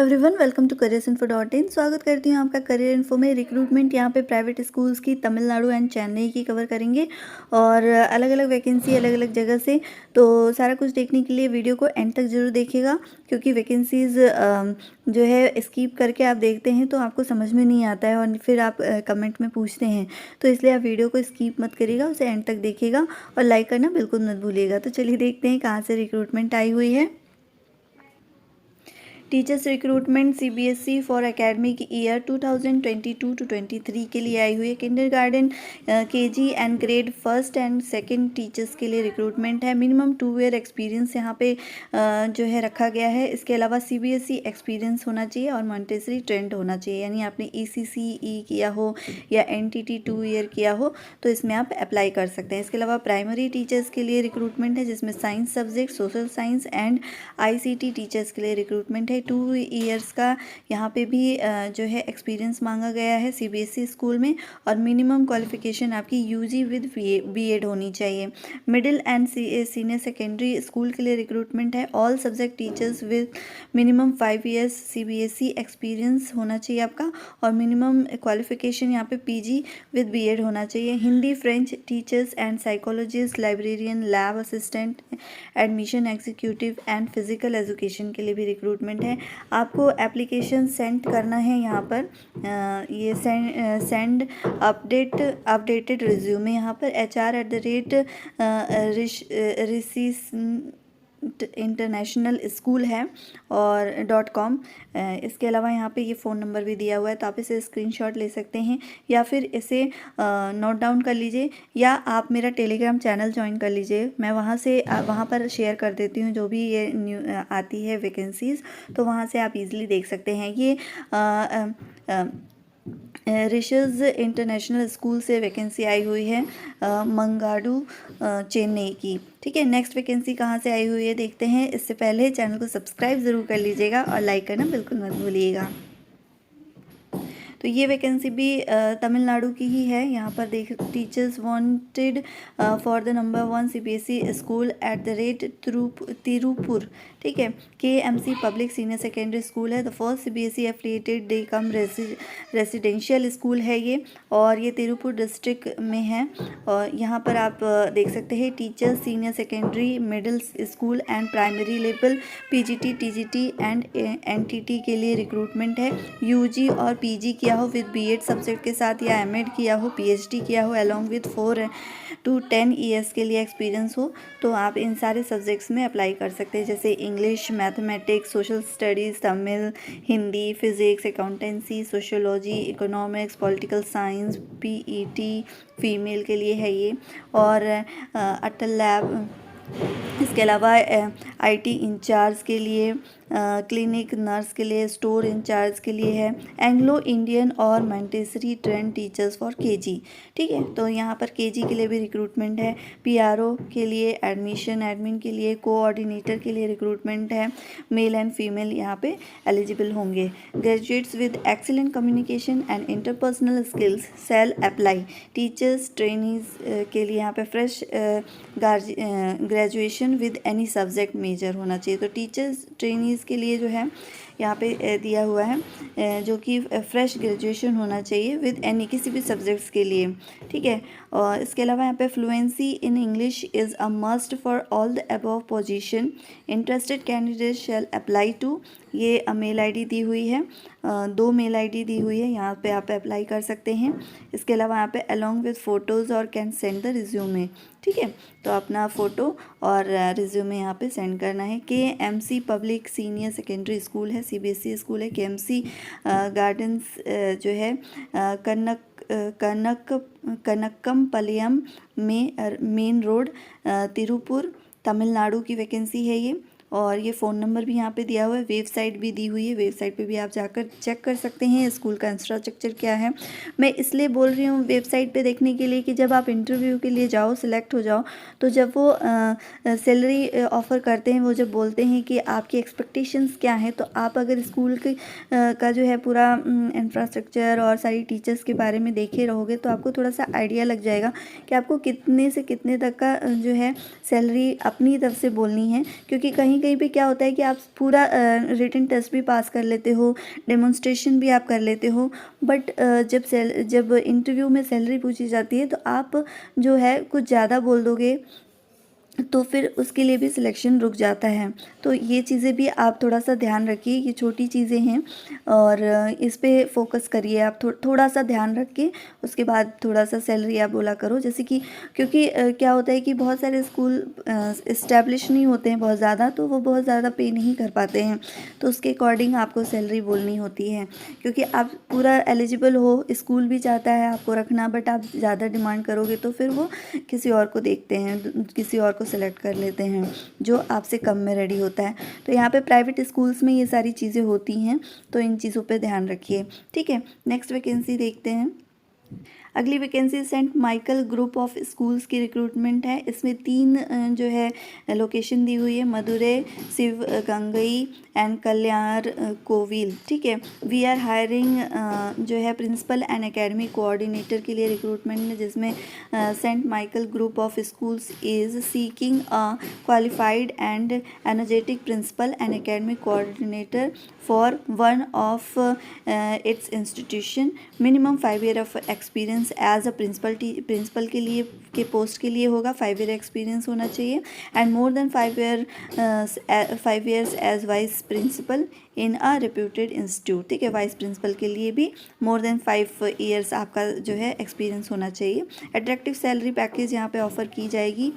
Everyone, welcome to career info dot in. स्वागत करती हूँ आपका करियर इन्फो में। रिक्रूटमेंट यहाँ पे प्राइवेट स्कूल्स की तमिलनाडु एंड चेन्नई की कवर करेंगे और अलग अलग वैकेंसी अलग अलग जगह से। तो सारा कुछ देखने के लिए वीडियो को एंड तक जरूर देखिएगा, क्योंकि वैकेंसीज़ जो है स्किप करके आप देखते हैं तो आपको समझ में नहीं आता है और फिर आप कमेंट में पूछते हैं। तो इसलिए आप वीडियो को स्किप मत करिएगा, उसे एंड तक देखिएगा और लाइक करना बिल्कुल मत भूलिएगा। तो चलिए देखते हैं कहाँ से रिक्रूटमेंट आई हुई है। Teachers recruitment CBSE for academic year 2022 to 23 के लिए आई हुई है। Kindergarten, KG and grade first and second teachers के लिए रिक्रूटमेंट है। मिनिमम 2 ईयर एक्सपीरियंस यहाँ पे जो है रखा गया है। इसके अलावा सीबीएसई एक्सपीरियंस होना चाहिए और मॉन्टेसरी ट्रेंड होना चाहिए, यानी आपने ईसीसीई किया हो या एनटीटी 2 ईयर किया हो तो इसमें आप अप्लाई कर सकते हैं। इसके अलावा प्राइमरी टीचर्स के लिए रिक्रूटमेंट है, जिसमें science subject, social science and ICT teachers के लिए रिक्रूटमेंट है। 2 ईयर्स का यहाँ पे भी जो है एक्सपीरियंस मांगा गया है सीबीएसई स्कूल में, और मिनिमम क्वालिफिकेशन आपकी यूजी विद बीएड होनी चाहिए। Middle and senior secondary school के लिए रिक्रूटमेंट है। All subject teachers with minimum 5 years CBSE experience होना चाहिए आपका, और मिनिमम क्वालिफिकेशन यहाँ पे पीजी विद बीएड होना चाहिए। Hindi, French teachers and psychologist, librarian, lab assistant, admission executive and physical education के लिए भी रिक्रूटमेंट है। आपको एप्लीकेशन सेंड करना है यहाँ पर, ये सेंड अपडेटेड रिज्यूमे यहाँ पर HR@RISIS इंटरनेशनल स्कूल है और .com। इसके अलावा यहाँ पे ये फ़ोन नंबर भी दिया हुआ है, तो आप इसे स्क्रीनशॉट ले सकते हैं या फिर इसे नोट डाउन कर लीजिए, या आप मेरा टेलीग्राम चैनल ज्वाइन कर लीजिए। मैं वहाँ पर शेयर कर देती हूँ जो भी ये आती है वैकेंसीज़, तो वहाँ से आप इजीली देख सकते हैं। ये रिशज इंटरनेशनल स्कूल से वैकेंसी आई हुई है, मंगाडू चेन्नई की। ठीक है, नेक्स्ट वैकेंसी कहाँ से आई हुई है देखते हैं। इससे पहले चैनल को सब्सक्राइब ज़रूर कर लीजिएगा और लाइक करना बिल्कुल मत भूलिएगा। तो ये वैकेंसी भी तमिलनाडु की ही है। यहाँ पर देख, teachers wanted for the number 1 CBSE school Tiruppur. ठीक है, KMC public senior secondary school है। The first CBSE affiliated day cum residential school है ये, और ये तिरुपुर डिस्ट्रिक्ट में है। और यहाँ पर आप देख सकते हैं teachers senior secondary, middle school and primary level, PGT, TGT and NTT के लिए रिक्रूटमेंट है। UG और PG किया हो विद बीएड सब्जेक्ट के साथ, या एमएड किया हो, PhD किया हो अलॉन्ग विद 4 to 10 ईयर्स के लिए एक्सपीरियंस हो, तो आप इन सारे सब्जेक्ट्स में अप्लाई कर सकते हैं, जैसे English, mathematics, social studies, Tamil, Hindi, physics, accountancy, sociology, economics, political science, PET female के लिए है ये, और अटल लैब। इसके अलावा IT इंचार्ज के लिए, क्लिनिक नर्स के लिए, स्टोर इंचार्ज के लिए है। एंग्लो इंडियन और Montessori trained teachers for KG। ठीक है, तो यहाँ पर KG के लिए भी रिक्रूटमेंट है। PRO के लिए, एडमिन के लिए, कोऑर्डिनेटर के लिए रिक्रूटमेंट है। मेल एंड फीमेल यहाँ पे एलिजिबल होंगे। Graduates with excellent communication and interpersonal skills shall apply. Teachers trainees के लिए यहाँ पे fresh graduation with any subject major होना चाहिए। तो टीचर्स ट्रेनीज़ के लिए जो है यहाँ पे दिया हुआ है जो कि फ्रेश ग्रेजुएशन होना चाहिए विद एनी, किसी भी सब्जेक्ट्स के लिए। ठीक है, और इसके अलावा यहाँ पे fluency in English is a must for all the above position. Interested candidate shall apply to, ये मेल ID दी हुई है, 2 मेल ID दी हुई है, यहाँ पे आप अप्लाई कर सकते हैं। इसके अलावा यहाँ पे अलॉन्ग विद फ़ोटोज़ और कैन सेंड द रिज्यूमे। ठीक है, तो अपना फ़ोटो और रिज्यूमे यहाँ पे सेंड करना है। KMC public senior secondary school है, CBSE स्कूल है। KMC गार्डन्स जो है कनक्कमपल्लियम में मेन रोड, तिरुपुर, तमिलनाडु की वैकेंसी है ये, और ये फ़ोन नंबर भी यहाँ पे दिया हुआ है। वेबसाइट भी दी हुई है, वेबसाइट पे भी आप जाकर चेक कर सकते हैं स्कूल का इंफ्रास्ट्रक्चर क्या है। मैं इसलिए बोल रही हूँ वेबसाइट पे देखने के लिए कि जब आप इंटरव्यू के लिए जाओ, सिलेक्ट हो जाओ, तो जब वो सैलरी ऑफ़र करते हैं, वो जब बोलते हैं कि आपकी एक्सपेक्टेशंस क्या हैं, तो आप अगर स्कूल का जो है पूरा इंफ्रास्ट्रक्चर और सारी टीचर्स के बारे में देखे रहोगे तो आपको थोड़ा सा आइडिया लग जाएगा कि आपको कितने से कितने तक का जो है सैलरी अपनी तरफ से बोलनी है, क्योंकि कहीं कहीं पे क्या होता है कि आप पूरा रिटन टेस्ट भी पास कर लेते हो, डेमोन्स्ट्रेशन भी आप कर लेते हो, बट जब इंटरव्यू में सैलरी पूछी जाती है तो आप जो है कुछ ज़्यादा बोल दोगे तो फिर उसके लिए भी सिलेक्शन रुक जाता है। तो ये चीज़ें भी आप थोड़ा सा ध्यान रखिए, ये छोटी चीज़ें हैं और इस पे फोकस करिए आप थोड़ा सा ध्यान रख के उसके बाद थोड़ा सा सैलरी आप बोला करो। जैसे कि क्योंकि क्या होता है कि बहुत सारे स्कूल इस्टेब्लिश नहीं होते हैं बहुत ज़्यादा, तो वो बहुत ज़्यादा पे नहीं कर पाते हैं, तो उसके अकॉर्डिंग आपको सैलरी बोलनी होती है। क्योंकि आप पूरा एलिजिबल हो, स्कूल भी चाहता है आपको रखना, बट आप ज़्यादा डिमांड करोगे तो फिर वो किसी और को देखते हैं, किसी और को सेलेक्ट कर लेते हैं जो आपसे कम में रेडी होता है। तो यहाँ पे प्राइवेट स्कूल्स में ये सारी चीज़ें होती हैं, तो इन चीज़ों पे ध्यान रखिए। ठीक है, नेक्स्ट वैकेंसी देखते हैं। अगली vacancy Saint Michael group of schools की रिक्रूटमेंट है। इसमें 3 जो है लोकेशन दी हुई है, मदुरै, शिवगंगई एंड कल्याण कोविल। ठीक है, वी आर हायरिंग जो है प्रिंसिपल एंड एकेडमी कोऑर्डिनेटर के लिए रिक्रूटमेंट है, जिसमें Saint Michael group of schools is seeking a qualified and energetic principal and academic coordinator for one of its institution. Minimum 5 year of experience as a principal के post के लिए होगा, 5 year experience होना चाहिए and more than 5 years as vice principal in a reputed institute. ठीक है, vice principal के लिए भी मोर देन 5 ईयर्स आपका जो है एक्सपीरियंस होना चाहिए। अट्रैक्टिव सैलरी पैकेज यहाँ पे ऑफर की जाएगी।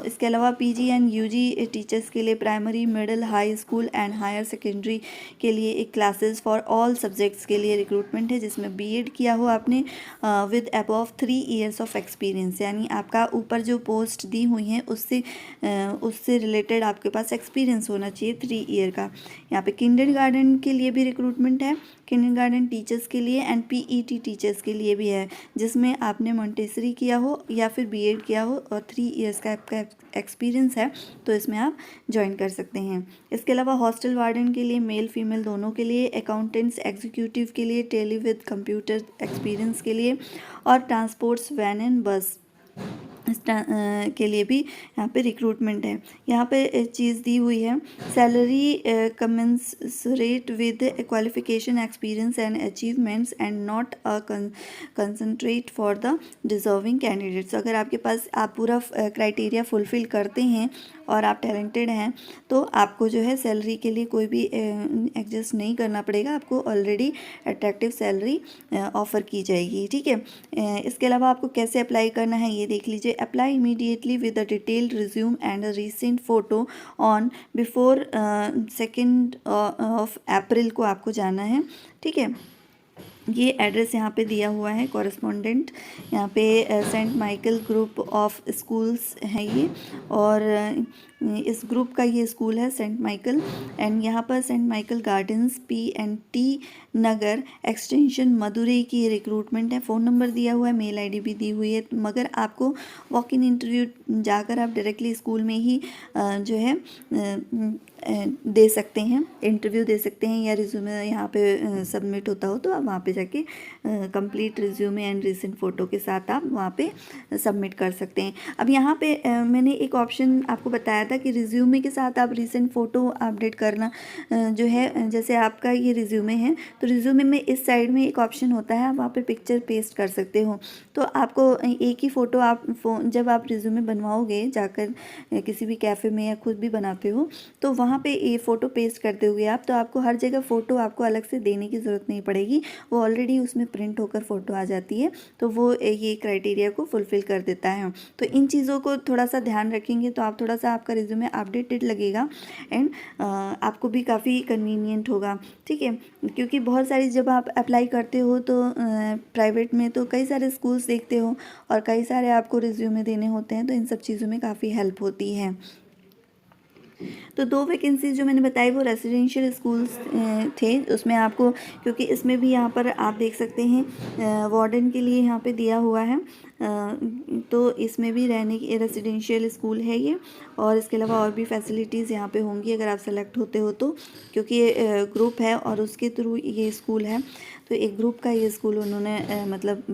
इसके अलावा पीजी एंड यूजी टीचर्स के लिए primary, middle, high school and higher secondary के लिए एक क्लासेस फॉर ऑल सब्जेक्ट्स के लिए रिक्रूटमेंट है, जिसमें बीएड किया हो आपने with above 3 years of experience, यानी आपका ऊपर जो पोस्ट दी हुई हैं उससे रिलेटेड आपके पास एक्सपीरियंस होना चाहिए 3 ईयर का। यहाँ पे किंडरगार्टन के लिए भी रिक्रूटमेंट है, किंडरगार्टन टीचर्स के लिए एंड पीईटी टीचर्स के लिए भी है, जिसमें आपने मॉन्टेसरी किया हो या फिर बीएड किया हो और 3 ईयर्स का आपका एक्सपीरियंस है, तो इसमें आप ज्वाइन कर सकते हैं। इसके अलावा हॉस्टल वार्डन के लिए मेल फीमेल दोनों के लिए, अकाउंटेंट्स एग्जीक्यूटिव के लिए, टेली विद कंप्यूटर एक्सपीरियंस के लिए और ट्रांसपोर्ट्स वैन एंड बस के लिए भी यहाँ पे रिक्रूटमेंट है। यहाँ पे एक चीज़ दी हुई है, salary commensurate with qualification, experience and achievements and not a concentrate for the deserving candidates. अगर आपके पास आप पूरा क्राइटेरिया फुलफिल करते हैं और आप टैलेंटेड हैं तो आपको जो है सैलरी के लिए कोई भी एडजस्ट नहीं करना पड़ेगा, आपको ऑलरेडी अट्रैक्टिव सैलरी ऑफ़र की जाएगी। ठीक है, इसके अलावा आपको कैसे अप्लाई करना है ये देख लीजिए। Apply immediately with a detailed resume and a recent photo on before 2 अप्रैल को आपको जाना है। ठीक है, ये एड्रेस यहाँ पे दिया हुआ है, कॉरेस्पॉन्डेंट यहाँ पे Saint Michael group of schools है ये, और इस ग्रुप का ये स्कूल है सेंट माइकल, एंड यहाँ पर सेंट माइकल गार्डन्स PNT नगर एक्सटेंशन मदुरै की रिक्रूटमेंट है। फ़ोन नंबर दिया हुआ है, मेल आईडी भी दी हुई है, मगर आपको वॉक इन इंटरव्यू जाकर आप डायरेक्टली स्कूल में ही जो है दे सकते हैं, इंटरव्यू दे सकते हैं, या रिज्यूमे यहाँ पे सबमिट होता हो तो आप वहाँ पे जाके complete resume and recent photo के साथ आप वहाँ पे सबमिट कर सकते हैं। अब यहाँ पे मैंने एक ऑप्शन आपको बताया था कि रिज्यूमे के साथ आप रिसेंट फ़ोटो अपडेट करना जो है, जैसे आपका ये रिज्यूमे है तो रिज्यूमे में इस साइड में एक ऑप्शन होता है, आप वहाँ पे पिक्चर पेस्ट कर सकते हो। तो आपको एक ही फ़ोटो आप जब आप रिज्यूमे बनवाओगे जाकर किसी भी कैफ़े में या खुद भी बनाते हो तो वहाँ पे ये फ़ोटो पेस्ट करते हुए आप, तो आपको हर जगह फ़ोटो आपको अलग से देने की ज़रूरत नहीं पड़ेगी, वो ऑलरेडी उसमें प्रिंट होकर फ़ोटो आ जाती है, तो वो ये क्राइटेरिया को फुलफ़िल कर देता है। तो इन चीज़ों को थोड़ा सा ध्यान रखेंगे तो आप थोड़ा सा आपका रिज्यूमे अपडेटेड लगेगा एंड आपको भी काफ़ी कन्वीनियंट होगा। ठीक है, क्योंकि बहुत सारी जब आप अप्लाई करते हो तो प्राइवेट में तो कई सारे स्कूल्स देखते हो और कई सारे आपको रिज्यूमे देने होते हैं, तो इन सब चीज़ों में काफ़ी हेल्प होती है। तो 2 वैकेंसीज जो मैंने बताई वो रेसिडेंशियल स्कूल्स थे, उसमें आपको, क्योंकि इसमें भी यहाँ पर आप देख सकते हैं वार्डन के लिए यहाँ पे दिया हुआ है तो इसमें भी रहने की रेसिडेंशियल स्कूल है ये, और इसके अलावा और भी फैसिलिटीज़ यहाँ पे होंगी अगर आप सेलेक्ट होते हो तो, क्योंकि ये ग्रुप है और उसके थ्रू ये स्कूल है, तो एक ग्रुप का ये स्कूल उन्होंने मतलब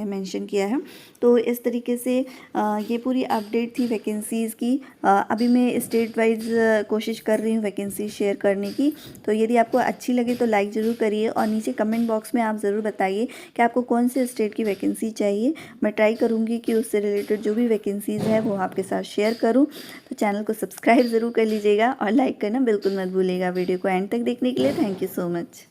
मेंशन किया है। तो इस तरीके से ये पूरी अपडेट थी वैकेंसीज़ की। अभी मैं स्टेट वाइज कोशिश कर रही हूँ वैकेंसी शेयर करने की। तो यदि आपको अच्छी लगे तो लाइक ज़रूर करिए, और नीचे कमेंट बॉक्स में आप ज़रूर बताइए कि आपको कौन से स्टेट की वैकेंसी चाहिए। मैं ट्राई करूँगी कि उससे रिलेटेड जो भी वैकेंसीज़ है वो आपके साथ शेयर करूँ। तो चैनल को सब्सक्राइब ज़रूर कर लीजिएगा और लाइक करना बिल्कुल मत भूलिएगा। वीडियो को एंड तक देखने के लिए थैंक यू सो मच।